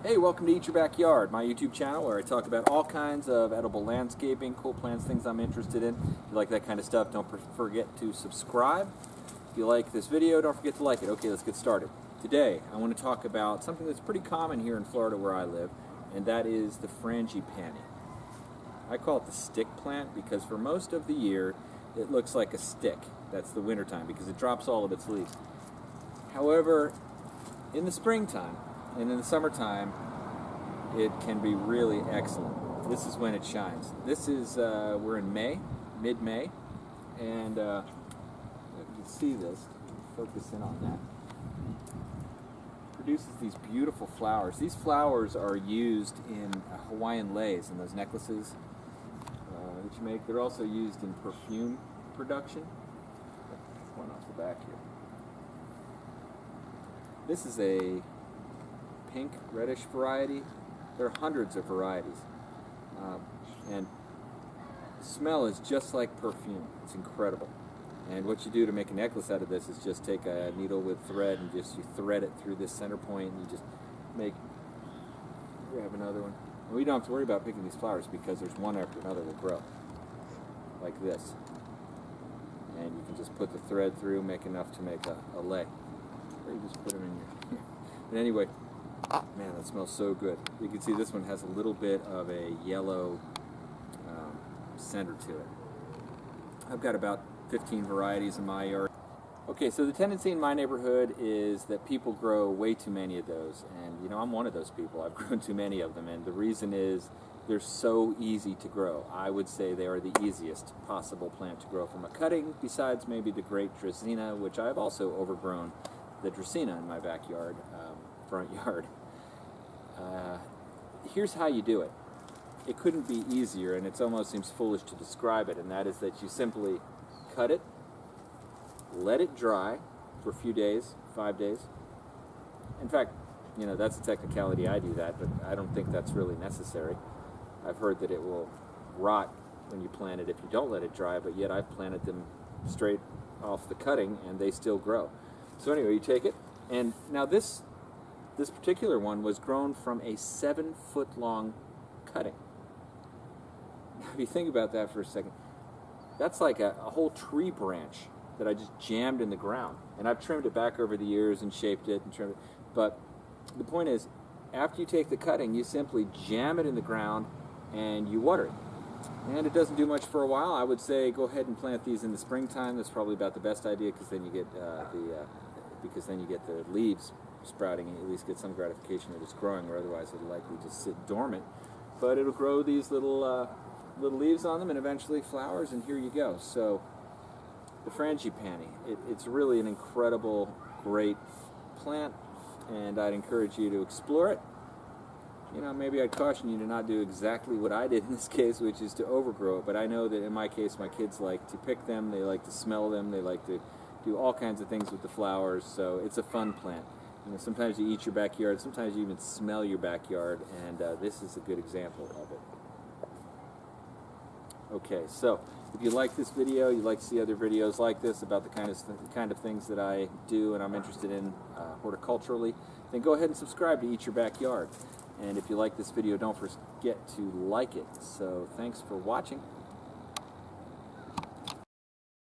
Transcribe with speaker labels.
Speaker 1: Hey, welcome to Eat Your Backyard, my YouTube channel where I talk about all kinds of edible landscaping, cool plants, things I'm interested in. If you like that kind of stuff, don't forget to subscribe. If you like this video, don't forget to like it. Okay, let's get started. Today, I want to talk about something that's pretty common here in Florida where I live, and that is the Frangipanni. I call it the stick plant because for most of the year, it looks like a stick. That's the wintertime because it drops all of its leaves. However, in the springtime, and in the summertime, it can be really excellent. This is when it shines. This is, we're in May, mid-May, and you can see this, focus in on that. Produces these beautiful flowers. These flowers are used in Hawaiian leis and those necklaces that you make. They're also used in perfume production. One off the back here. This is a pink reddish variety. There are hundreds of varieties, and the smell is just like perfume. It's incredible. And what you do to make a necklace out of this is just take a needle with thread and just you thread it through this center point, and you just make. We have another one. And we don't have to worry about picking these flowers because there's one after another that grow like this, and you can just put the thread through, make enough to make a lei. Or you just put them in your. But anyway. Man, that smells so good. You can see this one has a little bit of a yellow center to it. I've got about 15 varieties in my yard. Okay, so the tendency in my neighborhood is that people grow way too many of those. And, you know, I'm one of those people. I've grown too many of them. And the reason is they're so easy to grow. I would say they are the easiest possible plant to grow from a cutting, besides maybe the great Dracaena, which I've also overgrown the Dracaena in my backyard. Front yard. Here's how you do it. It couldn't be easier, and it almost seems foolish to describe it, and that is that you simply cut it, let it dry for a few days, 5 days. In fact, you know, that's a technicality. I do that, but I don't think that's really necessary. I've heard that it will rot when you plant it if you don't let it dry, but yet I've planted them straight off the cutting, and they still grow. So anyway, you take it, and now this particular one was grown from a 7-foot-long cutting. Now, if you think about that for a second, that's like a whole tree branch that I just jammed in the ground. And I've trimmed it back over the years and shaped it and trimmed it. But the point is, after you take the cutting, you simply jam it in the ground and you water it. And it doesn't do much for a while. I would say go ahead and plant these in the springtime. That's probably about the best idea because then you get the leaves sprouting, and at least get some gratification that it's growing, or otherwise it'll likely just sit dormant. But it'll grow these little leaves on them and eventually flowers, and here you go. So the Frangipanni, it's really an incredible, great plant, and I'd encourage you to explore it. You know, maybe I'd caution you to not do exactly what I did in this case, which is to overgrow it, but I know that in my case my kids like to pick them, they like to smell them, they like to do all kinds of things with the flowers, so it's a fun plant. You know, sometimes you eat your backyard, sometimes you even smell your backyard, and this is a good example of it. Okay, so if you like this video, you like to see other videos like this about the kind of things that I do and I'm interested in horticulturally, then go ahead and subscribe to Eat Your Backyard. And if you like this video, don't forget to like it. So thanks for watching.